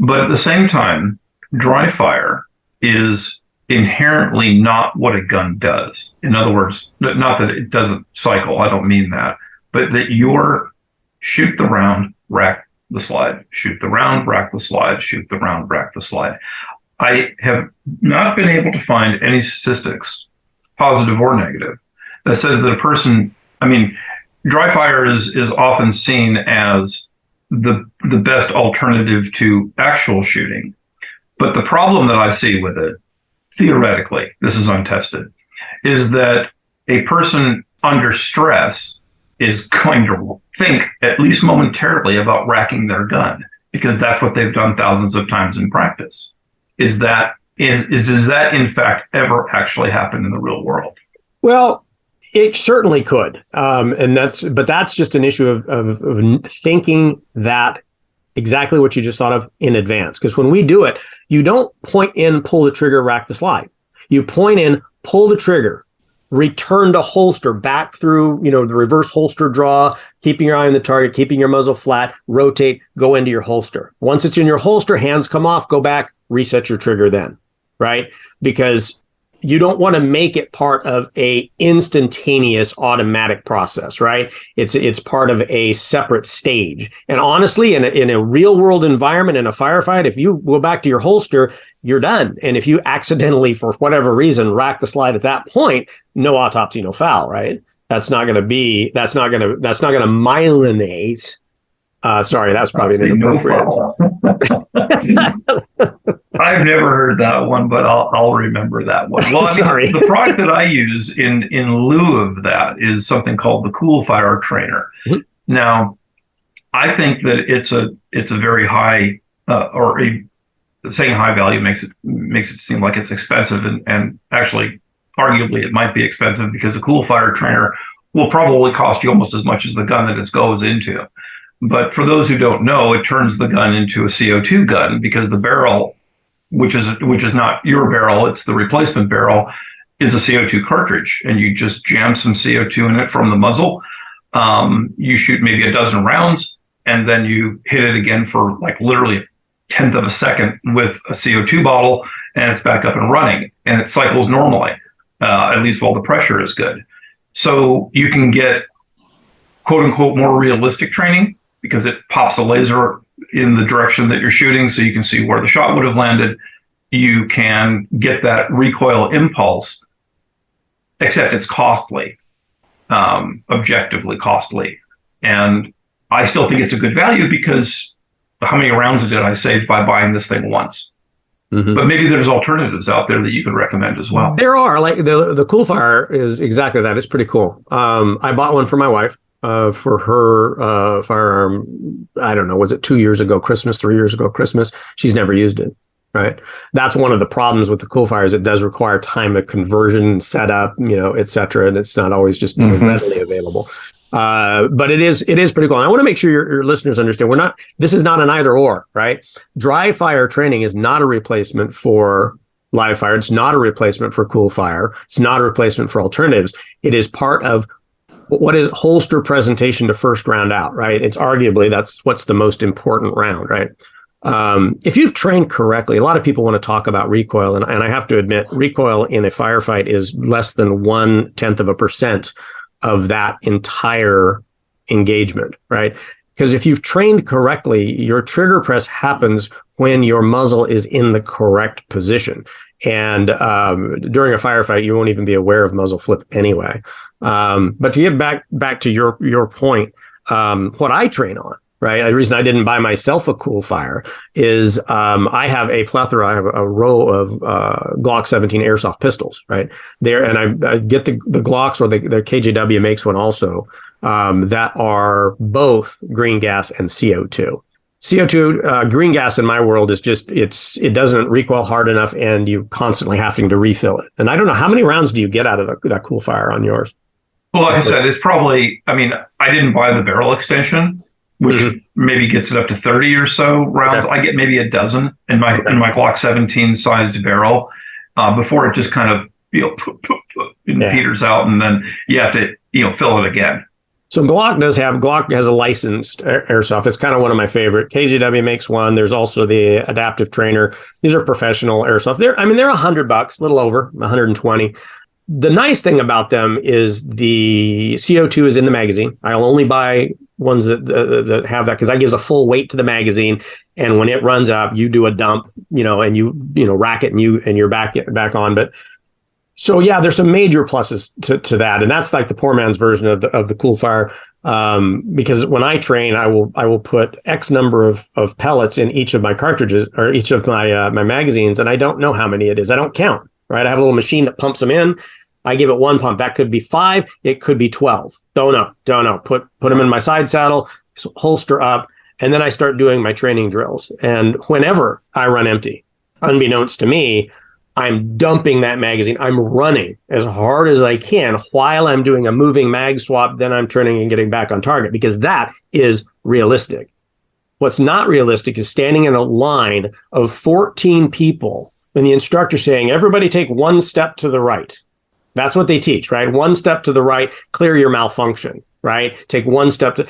but at the same time, dry fire is inherently not what a gun does. In other words, not that it doesn't cycle, I don't mean that, but that you're shoot the round, rack the slide, shoot the round, rack the slide, shoot the round, rack the slide. I have not been able to find any statistics, positive or negative, that says that a person, dry fire is often seen as the best alternative to actual shooting. But the problem that I see with it, theoretically, this is untested, is that a person under stress is going to think, at least momentarily, about racking their gun because that's what they've done thousands of times in practice. Does that in fact ever actually happen in the real world? Well, it certainly could, but that's just an issue of thinking that exactly what you just thought of in advance. Because when we do it, you don't point in, pull the trigger, rack the slide. You point in, pull the trigger, return to holster, back through, the reverse holster draw, keeping your eye on the target, keeping your muzzle flat, rotate, go into your holster. Once it's in your holster, hands come off, go back, reset your trigger then, right? Because you don't want to make it part of a instantaneous automatic process, right? It's part of a separate stage. And honestly, in a real world environment, in a firefight, if you go back to your holster, you're done. And if you accidentally, for whatever reason, rack the slide at that point, no autopsy, no foul, right? That's not going to myelinate. Sorry, that's probably inappropriate. I've never heard that one, but I'll remember that one. Well, Sorry. The product that I use in lieu of that is something called the Cool Fire Trainer. Mm-hmm. Now, I think that it's a very high saying high value makes it seem like it's expensive, and actually, arguably, it might be expensive because a Cool Fire Trainer will probably cost you almost as much as the gun that it goes into. But for those who don't know, it turns the gun into a CO2 gun because the barrel, which is not your barrel, it's the replacement barrel, is a CO2 cartridge, and you just jam some CO2 in it from the muzzle. You shoot maybe a dozen rounds, and then you hit it again for like literally a tenth of a second with a CO2 bottle, and it's back up and running, and it cycles normally, at least while the pressure is good. So you can get quote unquote more realistic training because it pops a laser in the direction that you're shooting so you can see where the shot would have landed. You can get that recoil impulse, except it's costly, objectively costly. And I still think it's a good value because how many rounds did I save by buying this thing once? Mm-hmm. But maybe there's alternatives out there that you could recommend as well. There are, like the Cool Fire is exactly that. It's pretty cool. I bought one for my wife. For her firearm, I don't know, was it 2 years ago, Christmas, 3 years ago, Christmas? She's never used it, right? That's one of the problems with the Cool Fire is it does require time of conversion, setup, et cetera, and it's not always just readily available. But it is pretty cool. And I want to make sure your listeners understand this is not an either or, right? Dry fire training is not a replacement for live fire. It's not a replacement for Cool Fire. It's not a replacement for alternatives. It is part of what is holster presentation to first round out, right? It's arguably that's what's the most important round, right? If you've trained correctly, a lot of people want to talk about recoil, and I have to admit, recoil in a firefight is less than 0.1% of that entire engagement, right? Because if you've trained correctly, your trigger press happens when your muzzle is in the correct position. And during a firefight, you won't even be aware of muzzle flip anyway. But to get back to your point, what I train on, right? The reason I didn't buy myself a Cool Fire is I have a plethora, I have a row of Glock 17 airsoft pistols, right? There, and I get the Glocks, or the KJW makes one also, that are both green gas and CO2. CO2, green gas in my world is just, it doesn't recoil hard enough, and you constantly having to refill it. And I don't know, how many rounds do you get out of that Cool Fire on yours? Well, like I said, it's probably, I didn't buy the barrel extension, which maybe gets it up to 30 or so rounds. Okay. I get maybe a dozen in my Glock 17 sized barrel before it just kind of, peters out, and then you have to, fill it again. So Glock has a licensed airsoft. It's kind of one of my favorite. KJW makes one. There's also the Adaptive Trainer. These are professional airsoft. They're $100, a little over 120. The nice thing about them is the CO2 is in the magazine. I'll only buy ones that have that because that gives a full weight to the magazine. And when it runs up, you do a dump, and you rack it and you're back on. But so yeah, there's some major pluses to that, and that's like the poor man's version of the Cool Fire. Because when I train, I will put X number of pellets in each of my cartridges or each of my magazines, and I don't know how many it is. I don't count. Right, I have a little machine that pumps them in. I give it one pump. That could be 5. It could be 12. Don't know. Put them in my side saddle, holster up, and then I start doing my training drills. And whenever I run empty, unbeknownst to me, I'm dumping that magazine. I'm running as hard as I can while I'm doing a moving mag swap. Then I'm turning and getting back on target, because that is realistic. What's not realistic is standing in a line of 14 people and the instructor saying, everybody take one step to the right. That's what they teach, right? One step to the right, clear your malfunction, right? Take one step to...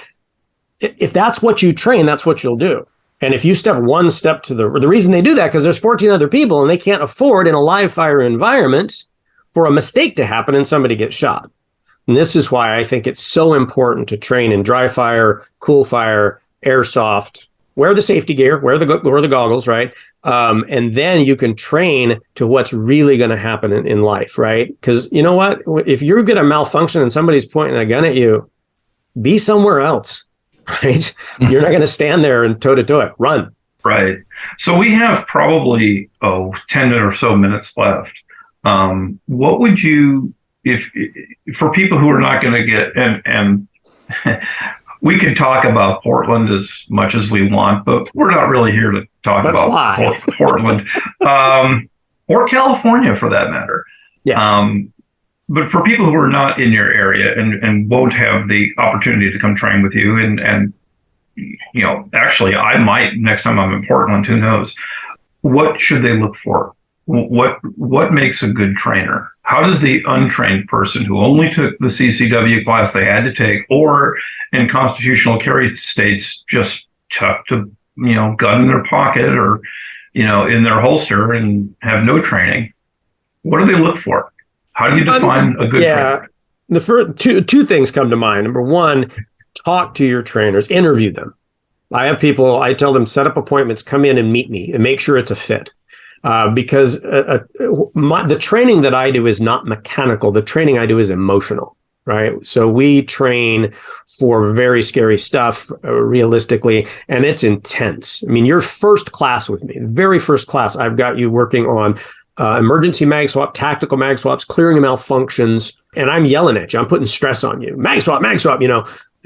If that's what you train, that's what you'll do. And if you step one step to the reason they do that, because there's 14 other people and they can't afford in a live fire environment for a mistake to happen and somebody gets shot. And this is why I think it's so important to train in dry fire, cool fire, airsoft, wear the safety gear, wear the goggles, right? And then you can train to what's really going to happen in life, right? Because you know what? If you're going to malfunction and somebody's pointing a gun at you, be somewhere else, right? You're not going to stand there and toe-to-toe it. Run. Right. So we have probably, 10 or so minutes left. What would you, if for people who are not going to get, and we could talk about Portland as much as we want, but we're not really here to talk about Portland or California for that matter. Yeah. But for people who are not in your area and won't have the opportunity to come train with you, and actually I might next time I'm in Portland, who knows, what should they look for? What makes a good trainer? How does the untrained person who only took the CCW class they had to take, or in constitutional carry states just tucked a gun in their pocket or in their holster and have no training, what do they look for? How do you define a good trainer? The first two things come to mind. Number one, talk to your trainers, interview them. I have people, I tell them, set up appointments, come in and meet me and make sure it's a fit. Because the training that I do is not mechanical. The training I do is emotional, right? So we train for very scary stuff, realistically, and it's intense. I mean, your first class with me, the very first class, I've got you working on emergency mag swap, tactical mag swaps, clearing malfunctions, and I'm yelling at you. I'm putting stress on you. Mag swap,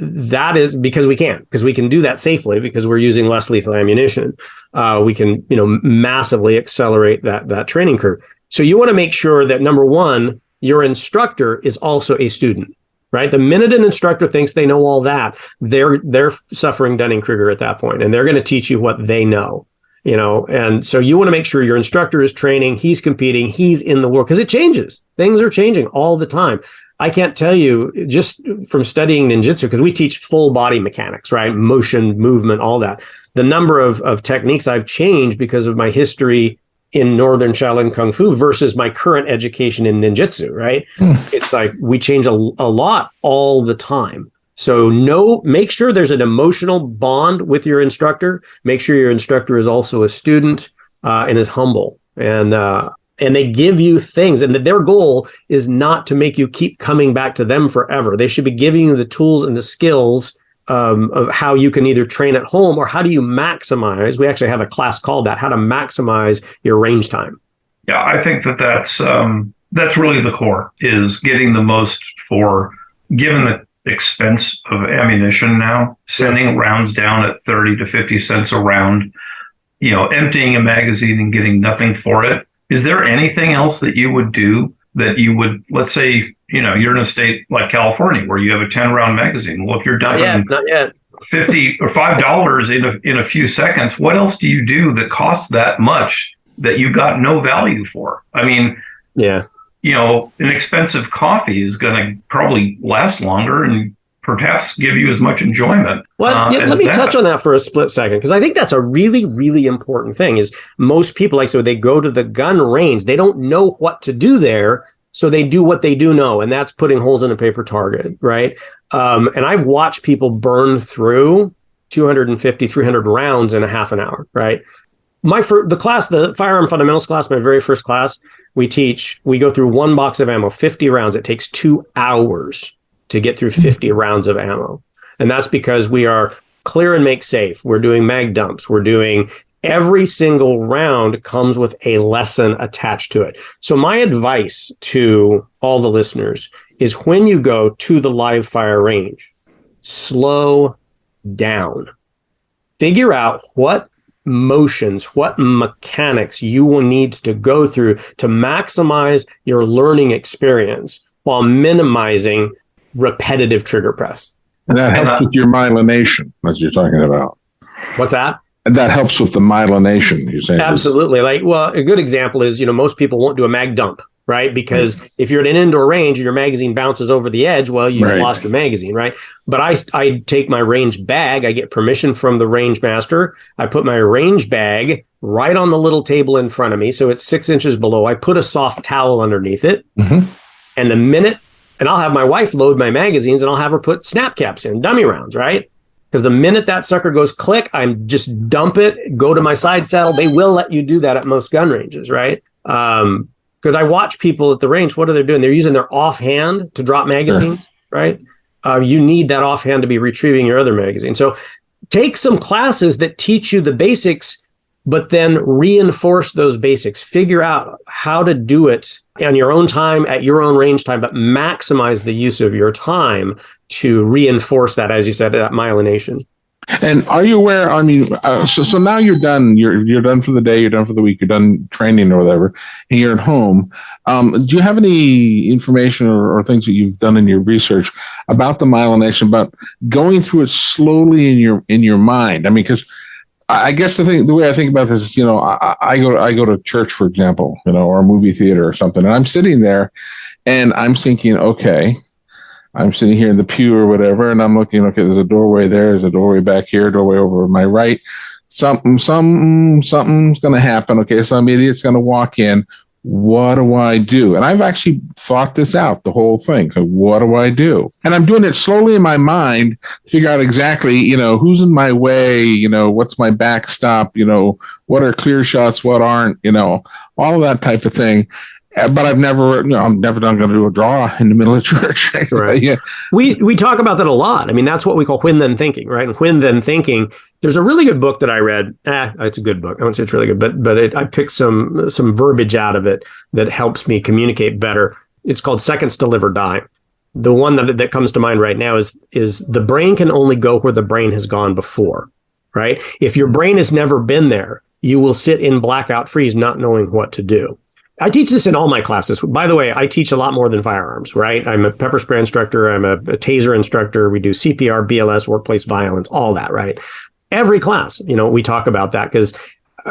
that is because we can do that safely because we're using less lethal ammunition. We can, massively accelerate that training curve. So you want to make sure that, number one, your instructor is also a student, right? The minute an instructor thinks they know all that, they're suffering Dunning-Kruger at that point, and they're going to teach you what they know. And so you want to make sure your instructor is training, he's competing, he's in the world, because it changes. Things are changing all the time. I can't tell you just from studying ninjutsu, because we teach full body mechanics, right? Motion, movement, all that. The number of techniques I've changed because of my history in Northern Shaolin Kung Fu versus my current education in ninjutsu, right? It's like we change a lot all the time. So make sure there's an emotional bond with your instructor. Make sure your instructor is also a student and is humble. And they give you things, and their goal is not to make you keep coming back to them forever. They should be giving you the tools and the skills of how you can either train at home or how do you maximize. We actually have a class called that, how to maximize your range time. Yeah, I think that's really the core, is getting the most for, given the expense of ammunition now, sending rounds down at 30 to 50 cents a round, emptying a magazine and getting nothing for it. Is there anything else that you would do that you would, let's say, you're in a state like California where you have a 10-round magazine. Well, if you're done not yet. $50 or $5 in a few seconds, what else do you do that costs that much that you got no value for? I mean, yeah, an expensive coffee is going to probably last longer and perhaps give you as much enjoyment. Well, let me touch on that for a split second, because I think that's a really, really important thing. Is most people, so they go to the gun range, they don't know what to do there, so they do what they do know, and that's putting holes in a paper target, right? And I've watched people burn through 250, 300 rounds in a half an hour, right? The firearm fundamentals class, my very first class, we go through one box of ammo, 50 rounds. It takes 2 hours to get through 50 rounds of ammo. And that's because we are clear and make safe. We're doing mag dumps. We're doing every single round comes with a lesson attached to it. So my advice to all the listeners is when you go to the live fire range, slow down. Figure out what motions, what mechanics you will need to go through to maximize your learning experience while minimizing repetitive trigger press. And that helps with your myelination, as you're talking about. What's that? And that helps with the myelination, you're saying. Absolutely. A good example is, most people won't do a mag dump. right? Because if you're at an indoor range and your magazine bounces over the edge, well, you've lost your magazine, right? But I take my range bag. I get permission from the range master. I put my range bag right on the little table in front of me, so it's 6 inches below. I put a soft towel underneath it. And the minute, and I'll have my wife load my magazines, and I'll have her put snap caps in, dummy rounds, right? Because the minute that sucker goes click, I'm just dump it, go to my side saddle. They will let you do that at most gun ranges, right? Because I watch people at the range, what are they doing? They're using their offhand to drop magazines, right? You need that offhand to be retrieving your other magazine. So take some classes that teach you the basics, but then reinforce those basics. Figure out how to do it on your own time, at your own range time, but maximize the use of your time to reinforce that, as you said, that myelination. And are you aware? I mean, so now you're done. You're done for the day. You're done for the week. You're done training or whatever, and you're at home. Do you have any information or things that you've done in your research about the myelination, about going through it slowly in your mind? I mean, because I guess the way I think about this is, I go to church, for example, or a movie theater or something, and I'm sitting there, and I'm thinking, okay. I'm sitting here in the pew or whatever, and I'm looking, okay, there's a doorway there, there's a doorway back here, doorway over on my right. Something's going to happen. Okay, some idiot's going to walk in. What do I do? And I've actually thought this out, the whole thing. So what do I do? And I'm doing it slowly in my mind to figure out exactly, who's in my way, what's my backstop, what are clear shots, what aren't, all of that type of thing. But I'm never going to do a draw in the middle of church. Right. Yeah. We talk about that a lot. I mean, that's what we call when then thinking, right? And when then thinking, there's a really good book that I read. It's a good book. I won't say it's really good, but I picked some verbiage out of it that helps me communicate better. It's called Seconds to Live or Die. The one that comes to mind right now is the brain can only go where the brain has gone before, right? If your brain has never been there, you will sit in blackout freeze, not knowing what to do. I teach this in all my classes. By the way, I teach a lot more than firearms, right? I'm a pepper spray instructor. I'm a taser instructor. We do CPR, BLS, workplace violence, all that, right? Every class, we talk about that because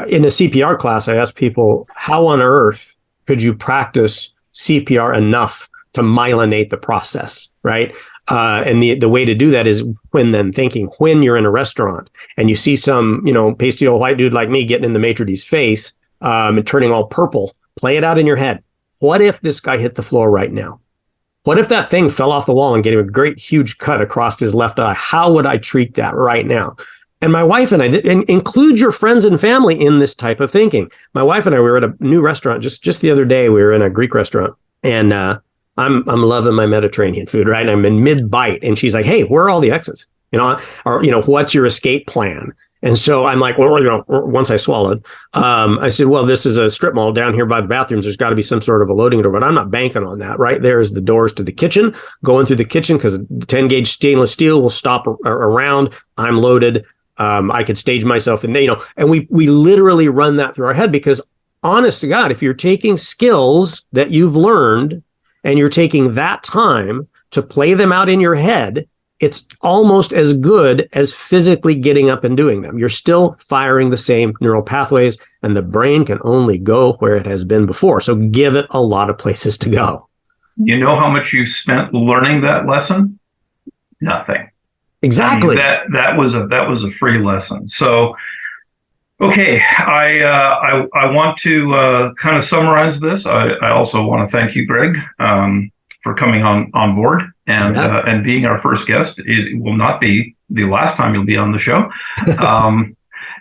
in a CPR class, I ask people, how on earth could you practice CPR enough to myelinate the process, right? And the way to do that is when then thinking. When you're in a restaurant and you see some, pasty old white dude like me getting in the maitre d's face and turning all purple, play it out in your head. What if this guy hit the floor right now? What if that thing fell off the wall and gave him a great huge cut across his left eye? How would I treat that right now? And my wife and I, include your friends and family in this type of thinking. My wife and I, we were at a new restaurant just the other day. We were in a Greek restaurant, and I'm loving my Mediterranean food, right? And I'm in mid-bite, and she's like, "Hey, where are all the exits? Or what's your escape plan?" And so I'm like, well, once I swallowed, I said, well, this is a strip mall down here by the bathrooms. There's got to be some sort of a loading door, but I'm not banking on that. Right there is the doors to the kitchen, going through the kitchen because the 10 gauge stainless steel will stop around. I'm loaded. I could stage myself and we literally run that through our head because honest to God, if you're taking skills that you've learned and you're taking that time to play them out in your head, it's almost as good as physically getting up and doing them. You're still firing the same neural pathways, and the brain can only go where it has been before. So give it a lot of places to go. You know how much you spent learning that lesson? Nothing. Exactly. I mean, that was a free lesson. So, okay, I want to kind of summarize this. I also want to thank you, Greg, for coming on board and being our first guest. It will not be the last time you'll be on the show.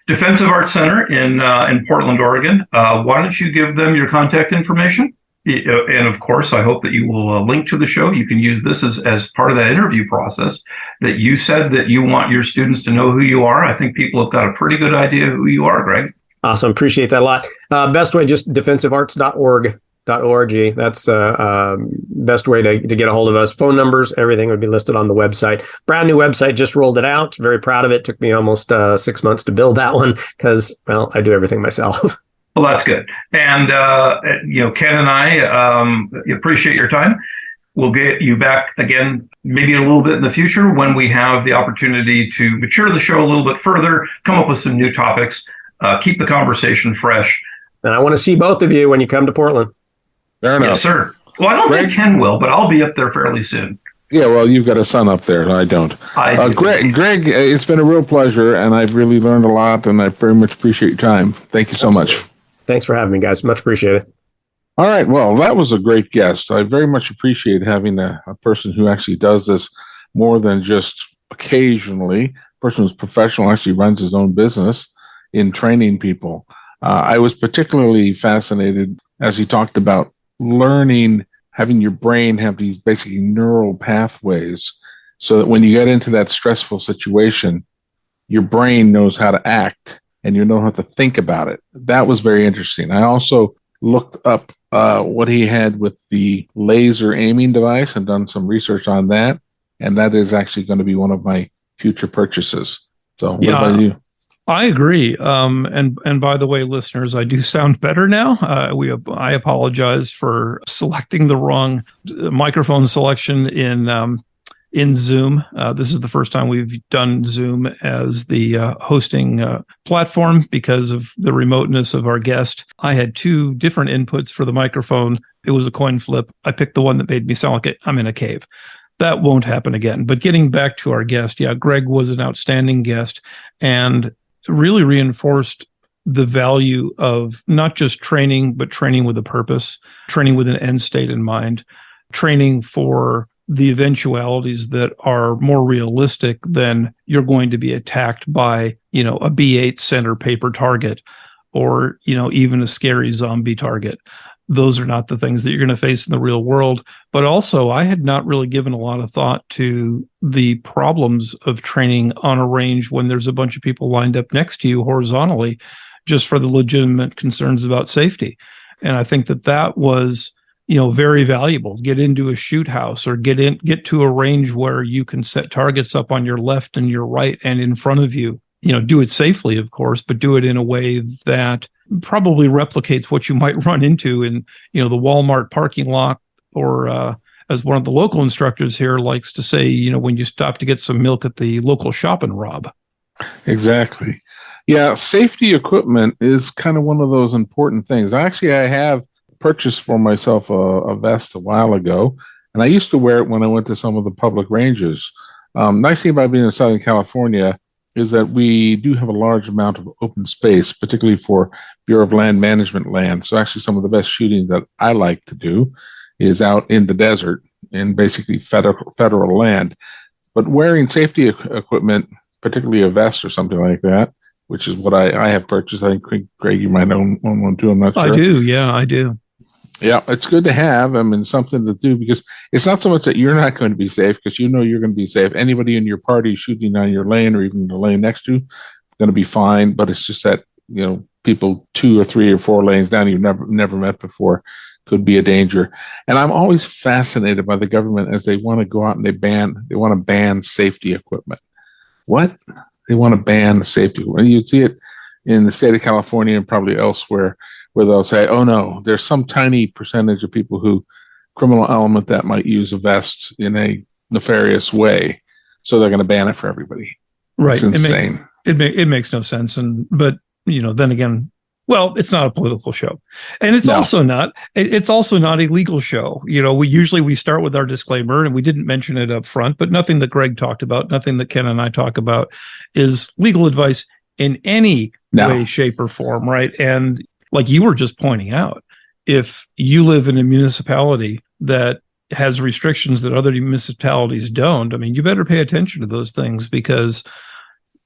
Defensive Arts Center in Portland, Oregon. Why don't you give them your contact information? And of course, I hope that you will link to the show. You can use this as part of that interview process that you said that you want your students to know who you are. I think people have got a pretty good idea who you are, Greg. Awesome. Appreciate that a lot. Best way, just defensivearts.org. That's best way to get a hold of us. Phone numbers, everything would be listed on the website. Brand new website, just rolled it out. Very proud of it. Took me almost 6 months to build that one because, well, I do everything myself. Well, that's good. And, Ken and I appreciate your time. We'll get you back again, maybe a little bit in the future when we have the opportunity to mature the show a little bit further, come up with some new topics, keep the conversation fresh. And I want to see both of you when you come to Portland. Fair Yes, enough. sir. Well, I don't think Greg? Ken will, but I'll be up there fairly soon. Yeah, well, you've got a son up there. I don't. I do. Greg, it's been a real pleasure, and I've really learned a lot, and I very much appreciate your time. Thank you so much. Thanks for having me, guys. Much appreciated. All right. Well, that was a great guest. I very much appreciate having a person who actually does this more than just occasionally. A person who's professional, actually runs his own business in training people. I was particularly fascinated as he talked about learning, having your brain have these basically neural pathways so that when you get into that stressful situation, your brain knows how to act and you know how to think about it. That was very interesting. I also looked up what he had with the laser aiming device and done some research on that. And that is actually going to be one of my future purchases. So what about you? I agree. And by the way, listeners, I do sound better now. I apologize for selecting the wrong microphone selection in Zoom. This is the first time we've done Zoom as the hosting platform because of the remoteness of our guest. I had two different inputs for the microphone. It was a coin flip. I picked the one that made me sound like I'm in a cave. That won't happen again. But getting back to our guest, yeah, Greg was an outstanding guest and really reinforced the value of not just training, but training with a purpose, training with an end state in mind, training for the eventualities that are more realistic than you're going to be attacked by, a B8 center paper target or, even a scary zombie target. Those are not the things that you're going to face in the real world. But also, I had not really given a lot of thought to the problems of training on a range when there's a bunch of people lined up next to you horizontally, just for the legitimate concerns about safety. And I think that was, very valuable. Get into a shoot house or get to a range where you can set targets up on your left and your right and in front of you. Do it safely, of course, but do it in a way that probably replicates what you might run into in, the Walmart parking lot, or as one of the local instructors here likes to say, when you stop to get some milk at the local shop and rob. Exactly. Yeah, safety equipment is kind of one of those important things. Actually, I have purchased for myself a vest a while ago, and I used to wear it when I went to some of the public ranges. Nice thing about being in Southern California is that we do have a large amount of open space, particularly for Bureau of Land Management land. So actually some of the best shooting that I like to do is out in the desert in basically federal land. But wearing safety equipment, particularly a vest or something like that, which is what I have purchased. I think, Greg, you might own one too. I'm not sure. I do. Yeah, I do. Yeah, it's good to have. I mean, something to do because it's not so much that you're not going to be safe because you're going to be safe. Anybody in your party shooting on your lane or even the lane next to you is going to be fine. But it's just that, people 2 or 3 or 4 lanes down you've never met before could be a danger. And I'm always fascinated by the government as they want to go out and they want to ban safety equipment. What? They want to ban safety equipment. You see it in the state of California and probably elsewhere, where they'll say, oh, no, there's some tiny percentage of people criminal element that might use a vest in a nefarious way. So they're going to ban it for everybody. Right. It's insane. It makes no sense. But then again, well, it's not a political show, and it's also not a legal show. We start with our disclaimer, and we didn't mention it up front, but nothing that Greg talked about, nothing that Ken and I talk about is legal advice in any way, shape, or form. Right. And like you were just pointing out, if you live in a municipality that has restrictions that other municipalities don't, I mean, you better pay attention to those things because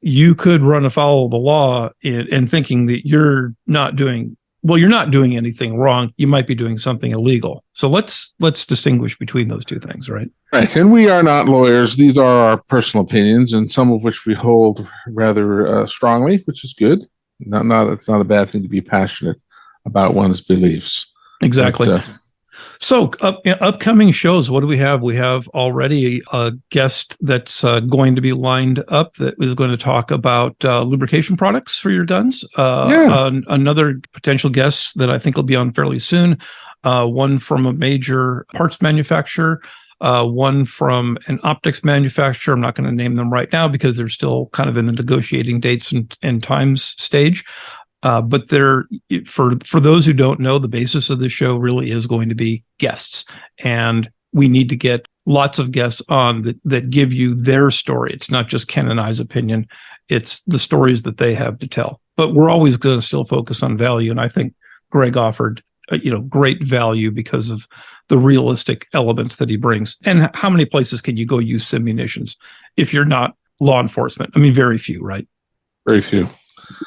you could run afoul of the law in thinking that you're not doing anything wrong. You might be doing something illegal. So let's distinguish between those two things, right? Right. And we are not lawyers. These are our personal opinions, and some of which we hold rather strongly, which is good. It's not a bad thing to be passionate about one's beliefs. Exactly. But, so upcoming shows, what do we have? We have already a guest that's going to be lined up that is going to talk about lubrication products for your guns. Another potential guest that I think will be on fairly soon, one from a major parts manufacturer, one from an optics manufacturer. I'm not going to name them right now because they're still kind of in the negotiating dates and times stage. But for those who don't know, the basis of the show really is going to be guests, and we need to get lots of guests on that give you their story. It's not just Ken and I's opinion; it's the stories that they have to tell. But we're always going to still focus on value, and I think Greg offered great value because of the realistic elements that he brings. And how many places can you go use sim munitions if you're not law enforcement? I mean, very few, right? Very few.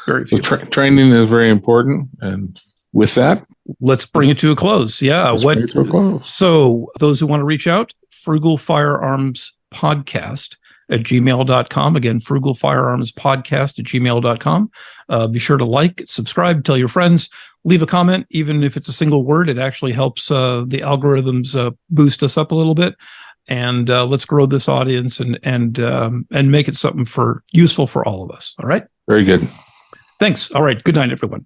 Very few. So training is very important. And with that, let's bring it to a close. Yeah. So those who want to reach out, Frugal Firearms Podcast at gmail.com. Again, Frugal Firearms Podcast at gmail.com. Be sure to like, subscribe, tell your friends, leave a comment. Even if it's a single word, it actually helps the algorithms boost us up a little bit. And let's grow this audience and make it something useful for all of us. All right. Very good. Thanks. All right. Good night, everyone.